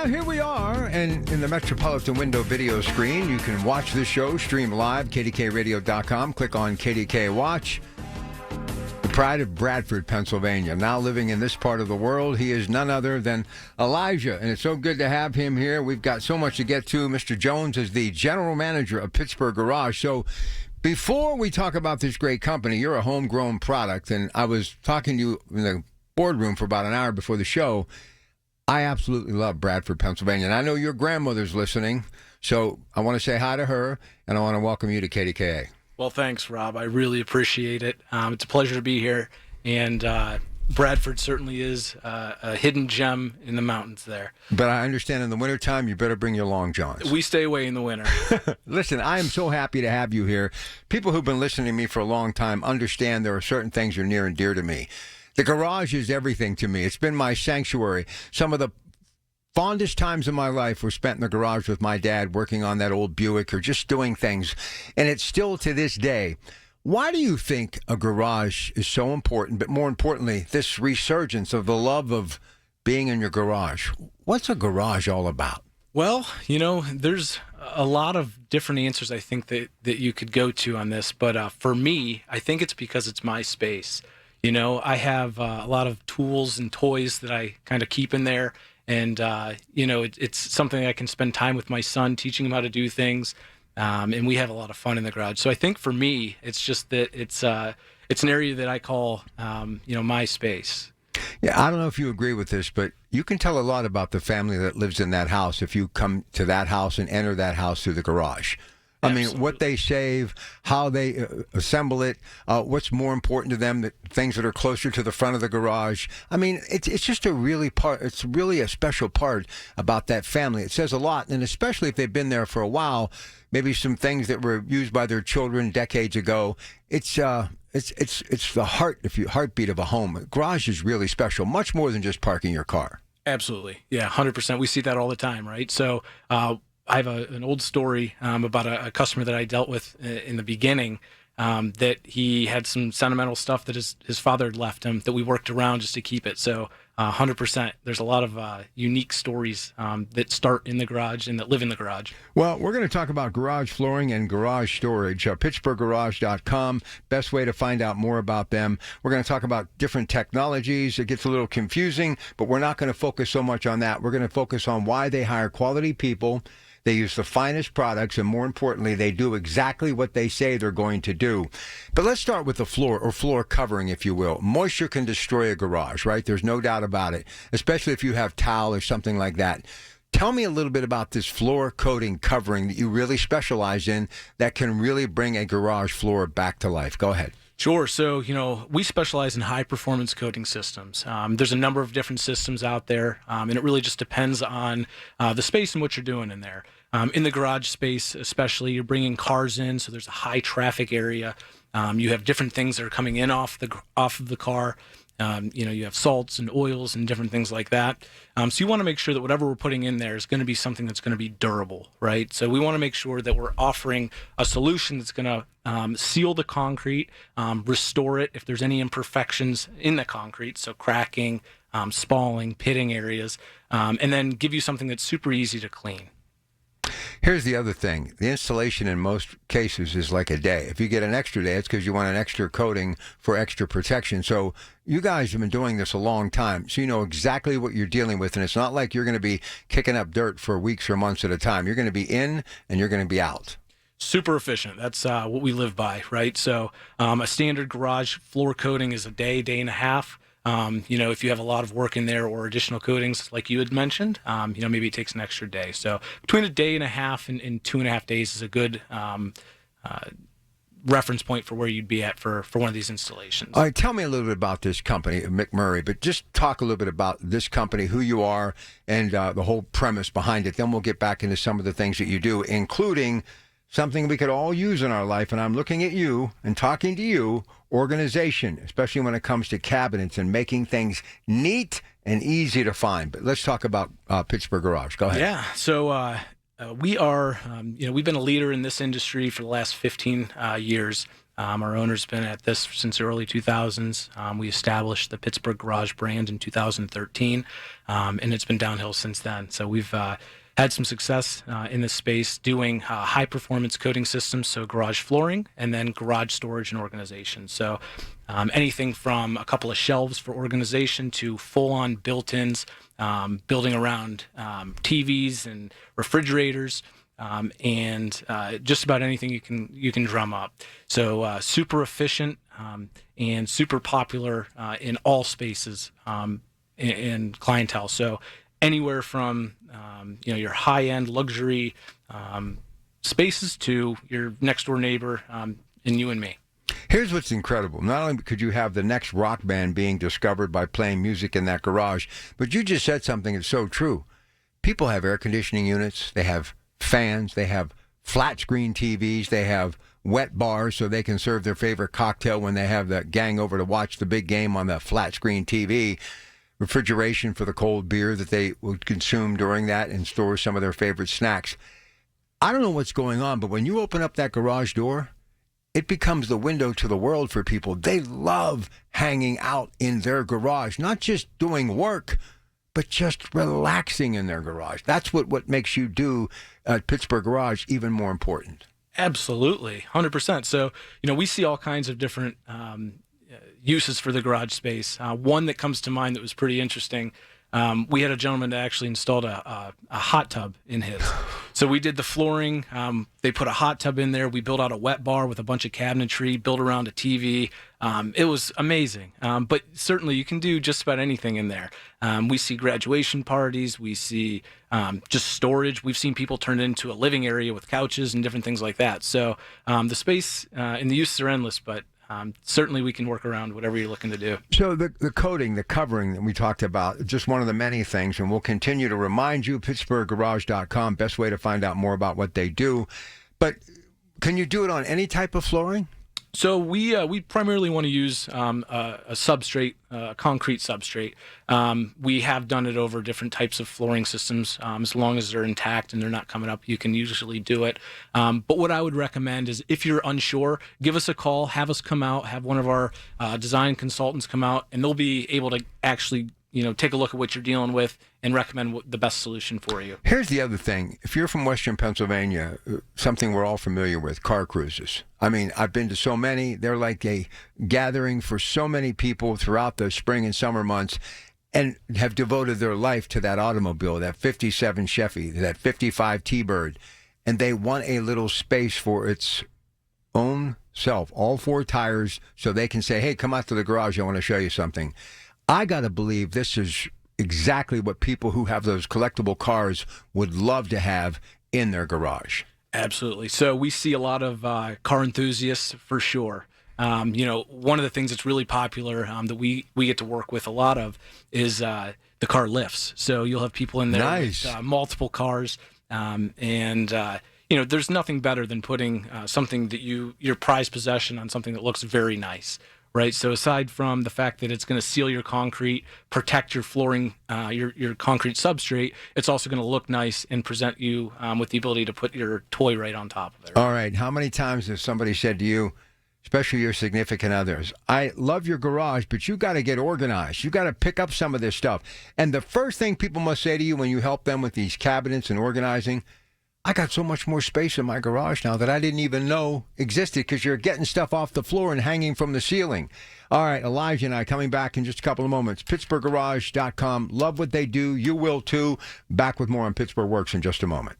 Well, here we are, and in the Metropolitan Window video screen, you can watch this show, stream live, kdkradio.com. Click on KDK Watch. The pride of Bradford, Pennsylvania. Now living in this part of the world, he is none other than Elijah, and it's so good to have him here. We've got so much to get to. Mr. Jones is the general manager of Pittsburgh Garage. So before we talk about this great company, you're a homegrown product, and I was talking to you in the boardroom for about an hour before the show. I absolutely love Bradford, Pennsylvania, and I know your grandmother's listening, so I want to say hi to her, and I want to welcome you to KDKA. Well, thanks, Rob. I really appreciate it. It's a pleasure to be here, and Bradford certainly is a hidden gem in the mountains there. But I understand in the wintertime, you better bring your long johns. We stay away in the winter. Listen, I am so happy to have you here. People who've been listening to me for a long time understand there are certain things that are near and dear to me. The garage is everything to me. It's been my sanctuary. Some of the fondest times in my life were spent in the garage with my dad working on that old Buick or just doing things. And it's still to this day. Why do you think a garage is so important? But more importantly, this resurgence of the love of being in your garage. What's a garage all about? Well, you know, there's a lot of different answers I think that you could go to on this. But for me, I think it's because it's my space. You know, I have a lot of tools and toys that I kind of keep in there. And, you know, it's something I can spend time with my son, teaching him how to do things. And we have a lot of fun in the garage. So I think for me, it's just that it's an area that I call, you know, my space. Yeah, I don't know if you agree with this, but you can tell a lot about the family that lives in that house if you come to that house and enter that house through the garage. I mean, what they save, how they assemble it, what's more important to them, things that are closer to the front of the garage. I mean, it's just it's really a special part about that family. It says a lot, and especially if they've been there for a while, maybe some things that were used by their children decades ago. It's the heartbeat of a home. A garage is really special, much more than just parking your car. Absolutely. Yeah, 100%. We see that all the time, right? So, I have an old story about a customer that I dealt with in the beginning that he had some sentimental stuff that his father had left him that we worked around just to keep it. So 100%, there's a lot of unique stories that start in the garage and that live in the garage. Well, we're going to talk about garage flooring and garage storage. PittsburghGarage.com, best way to find out more about them. We're going to talk about different technologies. It gets a little confusing, but we're not going to focus so much on that. We're going to focus on why they hire quality people. They use the finest products, and more importantly, they do exactly what they say they're going to do. But let's start with the floor, or floor covering, if you will. Moisture can destroy a garage, right? There's no doubt about it, especially if you have tile or something like that. Tell me a little bit about this floor coating covering that you really specialize in that can really bring a garage floor back to life. Go ahead. Sure. So, you know, we specialize in high-performance coating systems. There's a number of different systems out there, and it really just depends on the space and what you're doing in there. In the garage space especially, you're bringing cars in, so there's a high traffic area. You have different things that are coming in off of the car. You know, you have salts and oils and different things like that. So you want to make sure that whatever we're putting in there is going to be something that's going to be durable, right? So we want to make sure that we're offering a solution that's going to seal the concrete, restore it if there's any imperfections in the concrete, so cracking, spalling, pitting areas, and then give you something that's super easy to clean. Here's the other thing. The installation in most cases is like a day. If you get an extra day, it's because you want an extra coating for extra protection. So you guys have been doing this a long time, so you know exactly what you're dealing with, and it's not like you're going to be kicking up dirt for weeks or months at a time. You're going to be in, and you're going to be out. Super efficient. That's what we live by, right? So a standard garage floor coating is a day and a half. You know, if you have a lot of work in there or additional coatings, like you had mentioned, you know, maybe it takes an extra day. So between a day and a half and 2.5 days is a good reference point for where you'd be at for one of these installations. All right, tell me a little bit about this company, McMurray, but just talk a little bit about this company, who you are, and the whole premise behind it. Then we'll get back into some of the things that you do, including something we could all use in our life, and I'm looking at you and talking to you, organization, especially when it comes to cabinets and making things neat and easy to find. But let's talk about Pittsburgh Garage. Go ahead. Yeah, so we are, you know, we've been a leader in this industry for the last 15 years. Our owner's been at this since the early 2000s. We established the Pittsburgh Garage brand in 2013, and it's been downhill since then. So we've had some success in this space doing high-performance coating systems, so garage flooring, and then garage storage and organization. So anything from a couple of shelves for organization to full-on built-ins, building around TVs and refrigerators, and just about anything you can drum up. So super efficient and super popular in all spaces and clientele. So anywhere from your high-end luxury spaces to your next-door neighbor and you and me. Here's what's incredible. Not only could you have the next rock band being discovered by playing music in that garage, but you just said something that's so true. People have air conditioning units. They have fans. They have flat screen TVs. They have wet bars so they can serve their favorite cocktail when they have the gang over to watch the big game on the flat screen TV. Refrigeration for the cold beer that they would consume during that, and store some of their favorite snacks. I don't know what's going on, but when you open up that garage door, it becomes the window to the world for people. They love hanging out in their garage, not just doing work, but just relaxing in their garage. That's what makes you do at Pittsburgh Garage even more important. Absolutely, 100%. So, we see all kinds of different uses for the garage space. One that comes to mind that was pretty interesting, we had a gentleman that actually installed a hot tub in his. So we did the flooring. They put a hot tub in there. We built out a wet bar with a bunch of cabinetry, built around a TV. It was amazing. But certainly you can do just about anything in there. We see graduation parties. We see just storage. We've seen people turn it into a living area with couches and different things like that. So the space and the uses are endless, but certainly we can work around whatever you're looking to do. So the coating, the covering that we talked about, just one of the many things, and we'll continue to remind you, PittsburghGarage.com, best way to find out more about what they do. But can you do it on any type of flooring? So we primarily want to use a substrate, a concrete substrate. We have done it over different types of flooring systems. As long as they're intact and they're not coming up, you can usually do it. But what I would recommend is if you're unsure, give us a call, have us come out, have one of our design consultants come out, and they'll be able to actually take a look at what you're dealing with and recommend the best solution for you. Here's the other thing. If you're from Western Pennsylvania, something we're all familiar with, car cruises. I mean, I've been to so many. They're like a gathering for so many people throughout the spring and summer months, and have devoted their life to that automobile, that 57 Chevy, that 55 T-Bird, and they want a little space for its own self, all four tires, so they can say, hey, come out to the garage, I want to show you something. I got to believe this is exactly what people who have those collectible cars would love to have in their garage. Absolutely. So we see a lot of car enthusiasts for sure. One of the things that's really popular that we get to work with a lot of is the car lifts. So you'll have people in there with multiple cars, and there's nothing better than putting something that your prized possession on something that looks very nice. Right. So aside from the fact that it's going to seal your concrete, protect your flooring, your concrete substrate, it's also going to look nice and present you with the ability to put your toy right on top of it. All right. How many times has somebody said to you, especially your significant others, I love your garage, but you got to get organized. You got to pick up some of this stuff. And the first thing people must say to you when you help them with these cabinets and organizing, I got so much more space in my garage now that I didn't even know existed, because you're getting stuff off the floor and hanging from the ceiling. All right, Elijah and I coming back in just a couple of moments. PittsburghGarage.com. Love what they do. You will too. Back with more on Pittsburgh Works in just a moment.